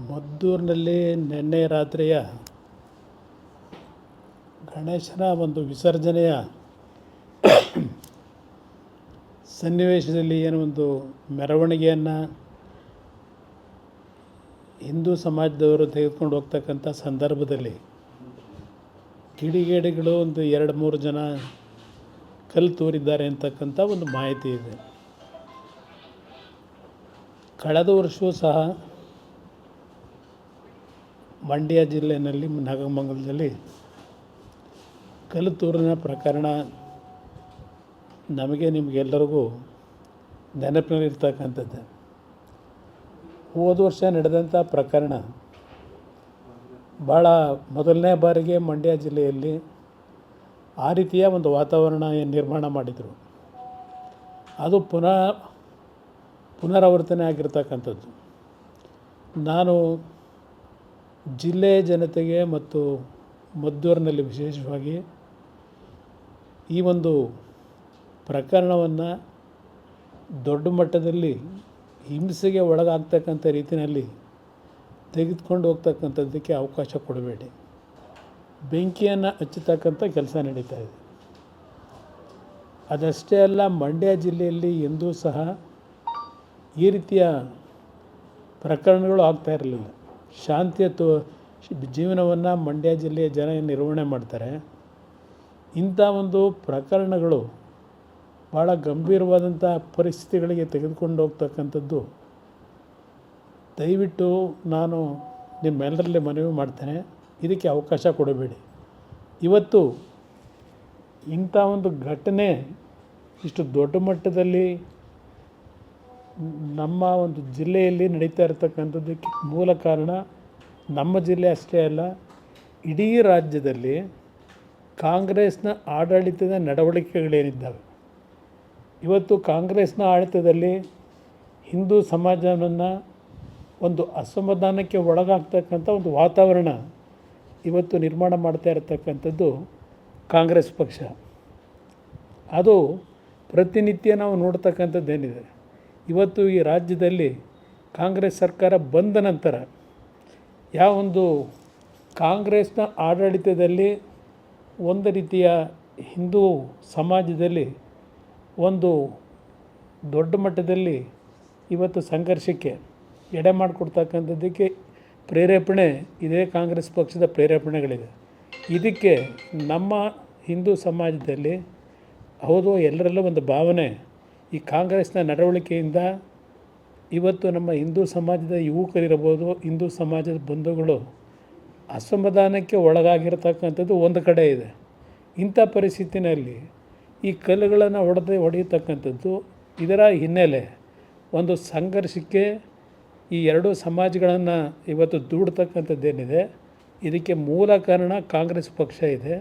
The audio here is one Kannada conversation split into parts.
ಮದ್ದೂರಿನಲ್ಲಿ ನಿನ್ನೆ ರಾತ್ರಿಯ ಗಣೇಶನ ಒಂದು ವಿಸರ್ಜನೆಯ ಸನ್ನಿವೇಶದಲ್ಲಿ ಏನೋ ಒಂದು ಮೆರವಣಿಗೆಯನ್ನು ಹಿಂದೂ ಸಮಾಜದವರು ತೆಗೆದುಕೊಂಡು ಹೋಗ್ತಕ್ಕಂಥ ಸಂದರ್ಭದಲ್ಲಿ ಕಿಡಿಗೇಡಿಗಳು ಒಂದು 2-3 ಜನ ಕಲ್ಲು ತೂರಿದ್ದಾರೆ ಅಂತಕ್ಕಂಥ ಒಂದು ಮಾಹಿತಿ ಇದೆ. ಕಳೆದ ವರ್ಷವೂ ಸಹ ಮಂಡ್ಯ ಜಿಲ್ಲೆಯಲ್ಲಿ ನಾಗಮಂಗಲದಲ್ಲಿ ಕಲ್ಲು ತೂರಿನ ಪ್ರಕರಣ ನಮಗೆ ನಿಮಗೆಲ್ಲರಿಗೂ ನೆನಪಿನಲ್ಲಿರ್ತಕ್ಕಂಥದ್ದು. ಹೋದ ವರ್ಷ ನಡೆದಂಥ ಪ್ರಕರಣ ಭಾಳ ಮೊದಲನೇ ಬಾರಿಗೆ ಮಂಡ್ಯ ಜಿಲ್ಲೆಯಲ್ಲಿ ಆ ರೀತಿಯ ಒಂದು ವಾತಾವರಣ ನಿರ್ಮಾಣ ಮಾಡಿದರು. ಅದು ಪುನರಾವರ್ತನೆ ಆಗಿರ್ತಕ್ಕಂಥದ್ದು. ನಾನು ಜಿಲ್ಲೆಯ ಜನತೆಗೆ ಮತ್ತು ಮದ್ದೂರಿನಲ್ಲಿ ವಿಶೇಷವಾಗಿ ಈ ಒಂದು ಪ್ರಕರಣವನ್ನು ದೊಡ್ಡ ಮಟ್ಟದಲ್ಲಿ ಹಿಂಸೆಗೆ ಒಳಗಾಗ್ತಕ್ಕಂಥ ರೀತಿಯಲ್ಲಿ ತೆಗೆದುಕೊಂಡು ಹೋಗ್ತಕ್ಕಂಥದ್ದಕ್ಕೆ ಅವಕಾಶ ಕೊಡಬೇಡಿ. ಬೆಂಕಿಯನ್ನು ಹಚ್ಚತಕ್ಕಂಥ ಕೆಲಸ ನಡೀತಾ ಇದೆ. ಅದಷ್ಟೇ ಅಲ್ಲ, ಮಂಡ್ಯ ಜಿಲ್ಲೆಯಲ್ಲಿ ಎಂದೂ ಸಹ ಈ ರೀತಿಯ ಪ್ರಕರಣಗಳು ಆಗ್ತಾ ಇರಲಿಲ್ಲ. ಶಾಂತಿಯ ಜೀವನವನ್ನು ಮಂಡ್ಯ ಜಿಲ್ಲೆಯ ಜನ ನಿರ್ವಹಣೆ ಮಾಡ್ತಾರೆ. ಇಂಥ ಒಂದು ಪ್ರಕರಣಗಳು ಭಾಳ ಗಂಭೀರವಾದಂಥ ಪರಿಸ್ಥಿತಿಗಳಿಗೆ ತೆಗೆದುಕೊಂಡು ಹೋಗ್ತಕ್ಕಂಥದ್ದು ದಯವಿಟ್ಟು ನಾನು ನಿಮ್ಮೆಲ್ಲರಲ್ಲಿ ಮನವಿ ಮಾಡ್ತೇನೆ, ಇದಕ್ಕೆ ಅವಕಾಶ ಕೊಡಬೇಡಿ. ಇವತ್ತು ಇಂಥ ಒಂದು ಘಟನೆ ಇಷ್ಟು ದೊಡ್ಡ ಮಟ್ಟದಲ್ಲಿ ನಮ್ಮ ಒಂದು ಜಿಲ್ಲೆಯಲ್ಲಿ ನಡೀತಾ ಇರತಕ್ಕಂಥದ್ದಕ್ಕೆ ಮೂಲ ಕಾರಣ ನಮ್ಮ ಜಿಲ್ಲೆ ಅಷ್ಟೇ ಅಲ್ಲ, ಇಡೀ ರಾಜ್ಯದಲ್ಲಿ ಕಾಂಗ್ರೆಸ್ನ ಆಡಳಿತದ ನಡವಳಿಕೆಗಳೇನಿದ್ದಾವೆ. ಇವತ್ತು ಕಾಂಗ್ರೆಸ್ನ ಆಡಳಿತದಲ್ಲಿ ಹಿಂದೂ ಸಮಾಜವನ್ನು ಒಂದು ಅಸಮಾಧಾನಕ್ಕೆ ಒಳಗಾಗ್ತಕ್ಕಂಥ ಒಂದು ವಾತಾವರಣ ಇವತ್ತು ನಿರ್ಮಾಣ ಮಾಡ್ತಾ ಇರತಕ್ಕಂಥದ್ದು ಕಾಂಗ್ರೆಸ್ ಪಕ್ಷ. ಅದು ಪ್ರತಿನಿತ್ಯ ನಾವು ನೋಡ್ತಕ್ಕಂಥದ್ದೇನಿದೆ. ಇವತ್ತು ಈ ರಾಜ್ಯದಲ್ಲಿ ಕಾಂಗ್ರೆಸ್ ಸರ್ಕಾರ ಬಂದ ನಂತರ ಯಾವೊಂದು ಕಾಂಗ್ರೆಸ್ನ ಆಡಳಿತದಲ್ಲಿ ಒಂದು ರೀತಿಯ ಹಿಂದೂ ಸಮಾಜದಲ್ಲಿ ಒಂದು ದೊಡ್ಡ ಮಟ್ಟದಲ್ಲಿ ಇವತ್ತು ಸಂಘರ್ಷಕ್ಕೆ ಎಡೆ ಮಾಡಿಕೊಡ್ತಕ್ಕಂಥದ್ದಕ್ಕೆ ಪ್ರೇರೇಪಣೆ ಇದೇ ಕಾಂಗ್ರೆಸ್ ಪಕ್ಷದ ಪ್ರೇರೇಪಣೆಗಳಿದೆ. ಇದಕ್ಕೆ ನಮ್ಮ ಹಿಂದೂ ಸಮಾಜದಲ್ಲಿ ಹೌದು ಎಲ್ಲರಲ್ಲೂ ಒಂದು ಭಾವನೆ, ಈ ಕಾಂಗ್ರೆಸ್ನ ನಡವಳಿಕೆಯಿಂದ ಇವತ್ತು ನಮ್ಮ ಹಿಂದೂ ಸಮಾಜದ ಯುವಕರಿರ್ಬೋದು, ಹಿಂದೂ ಸಮಾಜದ ಬಂಧುಗಳು ಅಸಮಾಧಾನಕ್ಕೆ ಒಳಗಾಗಿರ್ತಕ್ಕಂಥದ್ದು ಒಂದು ಕಡೆ ಇದೆ. ಇಂಥ ಪರಿಸ್ಥಿತಿನಲ್ಲಿ ಈ ಕಲ್ಲುಗಳನ್ನು ಹೊಡೆಯತಕ್ಕಂಥದ್ದು ಇದರ ಹಿನ್ನೆಲೆ ಒಂದು ಸಂಘರ್ಷಕ್ಕೆ ಈ ಎರಡೂ ಸಮಾಜಗಳನ್ನು ಇವತ್ತು ದೂಡ್ತಕ್ಕಂಥದ್ದೇನಿದೆ, ಇದಕ್ಕೆ ಮೂಲ ಕಾರಣ ಕಾಂಗ್ರೆಸ್ ಪಕ್ಷ ಇದೆ.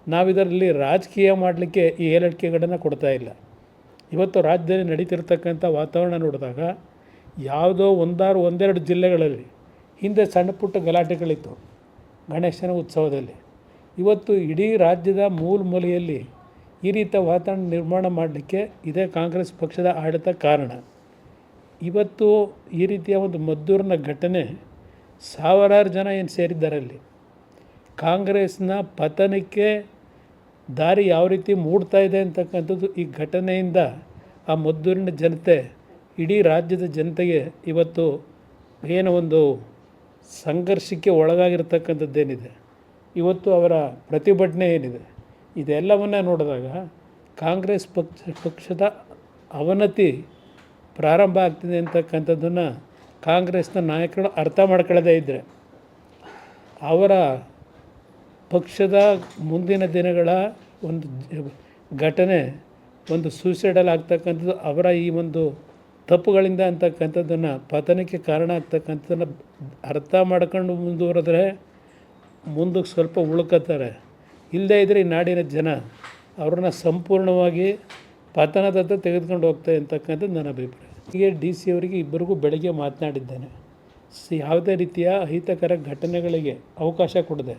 ನಾವಿದರಲ್ಲಿ ರಾಜಕೀಯ ಮಾಡಲಿಕ್ಕೆ ಈ ಹೇಳಿಕೆಗಳನ್ನು ಕೊಡ್ತಾ ಇಲ್ಲ. ಇವತ್ತು ರಾಜ್ಯದಲ್ಲಿ ನಡೀತಿರ್ತಕ್ಕಂಥ ವಾತಾವರಣ ನೋಡಿದಾಗ ಯಾವುದೋ ಒಂದೆರಡು ಜಿಲ್ಲೆಗಳಲ್ಲಿ ಹಿಂದೆ ಸಣ್ಣ ಪುಟ್ಟ ಗಲಾಟೆಗಳಿತ್ತು ಗಣೇಶನ ಉತ್ಸವದಲ್ಲಿ. ಇವತ್ತು ಇಡೀ ರಾಜ್ಯದ ಮೂಲೆಯಲ್ಲಿ ಈ ರೀತಿಯ ವಾತಾವರಣ ನಿರ್ಮಾಣ ಮಾಡಲಿಕ್ಕೆ ಇದೇ ಕಾಂಗ್ರೆಸ್ ಪಕ್ಷದ ಆಡಳಿತ ಕಾರಣ. ಇವತ್ತು ಈ ರೀತಿಯ ಒಂದು ಮದ್ದೂರಿನ ಘಟನೆ ಸಾವಿರಾರು ಜನ ಏನು ಸೇರಿದ್ದಾರೆ ಅಲ್ಲಿ. ಕಾಂಗ್ರೆಸ್ನ ಪತನಕ್ಕೆ ದಾರಿ ಯಾವ ರೀತಿ ಮೂಡ್ತಾ ಇದೆ ಅಂತಕ್ಕಂಥದ್ದು ಈ ಘಟನೆಯಿಂದ ಆ ಮದ್ದೂರಿನ ಜನತೆ, ಇಡೀ ರಾಜ್ಯದ ಜನತೆಗೆ ಇವತ್ತು ಏನೋ ಒಂದು ಸಂಘರ್ಷಕ್ಕೆ ಒಳಗಾಗಿರ್ತಕ್ಕಂಥದ್ದೇನಿದೆ, ಇವತ್ತು ಅವರ ಪ್ರತಿಭಟನೆ ಏನಿದೆ, ಇದೆಲ್ಲವನ್ನು ನೋಡಿದಾಗ ಕಾಂಗ್ರೆಸ್ ಪಕ್ಷದ ಅವನತಿ ಪ್ರಾರಂಭ ಆಗ್ತಿದೆ ಅಂತಕ್ಕಂಥದ್ದನ್ನು ಕಾಂಗ್ರೆಸ್ನ ನಾಯಕರು ಅರ್ಥ ಮಾಡ್ಕೊಳ್ಳದೇ ಇದ್ದರೆ ಅವರ ಪಕ್ಷದ ಮುಂದಿನ ದಿನಗಳ ಒಂದು ಘಟನೆ ಒಂದು ಸೂಸೈಡಲ್ ಆಗ್ತಕ್ಕಂಥದ್ದು, ಅವರ ಈ ಒಂದು ತಪ್ಪುಗಳಿಂದ ಅಂತಕ್ಕಂಥದ್ದನ್ನು ಪತನಕ್ಕೆ ಕಾರಣ ಆಗ್ತಕ್ಕಂಥದ್ದನ್ನು ಅರ್ಥ ಮಾಡ್ಕೊಂಡು ಮುಂದುವರೆದ್ರೆ ಮುಂದಕ್ಕೆ ಸ್ವಲ್ಪ ಉಳ್ಕೋತಾರೆ. ಇಲ್ಲದೇ ಇದ್ದರೆ ಈ ನಾಡಿನ ಜನ ಅವ್ರನ್ನ ಸಂಪೂರ್ಣವಾಗಿ ಪತನದತ್ತ ತೆಗೆದುಕೊಂಡು ಹೋಗ್ತಾರೆ ಅಂತಕ್ಕಂಥದ್ದು ನನ್ನ ಅಭಿಪ್ರಾಯ. ಹೀಗೆ DC ಅವರಿಗೆ ಇಬ್ಬರಿಗೂ ಬೆಳಗ್ಗೆ ಮಾತನಾಡಿದ್ದೇನೆ. ಯಾವುದೇ ರೀತಿಯ ಅಹಿತಕರ ಘಟನೆಗಳಿಗೆ ಅವಕಾಶ ಕೊಡದೆ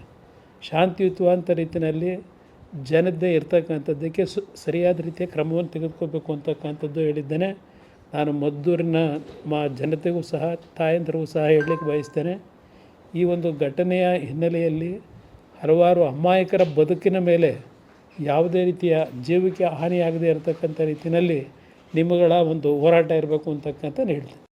ಶಾಂತಿಯುತವಾದ ರೀತಿಯಲ್ಲಿ ಜನತೆ ಇರ್ತಕ್ಕಂಥದ್ದಕ್ಕೆ ಸರಿಯಾದ ರೀತಿಯ ಕ್ರಮವನ್ನು ತೆಗೆದುಕೋಬೇಕು ಅಂತಕ್ಕಂಥದ್ದು ಹೇಳಿದ್ದೇನೆ. ನಾನು ಮದ್ದೂರಿನ ಜನತೆಗೂ ಸಹ ತಾಯಂದಿರಿಗೂ ಸಹ ಹೇಳಲಿಕ್ಕೆ ಬಯಸ್ತೇನೆ. ಈ ಒಂದು ಘಟನೆಯ ಹಿನ್ನೆಲೆಯಲ್ಲಿ ಹಲವಾರು ಅಮಾಯಕರ ಬದುಕಿನ ಮೇಲೆ ಯಾವುದೇ ರೀತಿಯ ಜೀವಕ್ಕೆ ಹಾನಿಯಾಗದೇ ಇರತಕ್ಕಂಥ ರೀತಿಯಲ್ಲಿ ನಿಮ್ಮಗಳ ಒಂದು ಹೋರಾಟ ಇರಬೇಕು ಅಂತಕ್ಕಂಥದ್ದು ಹೇಳ್ತೀನಿ.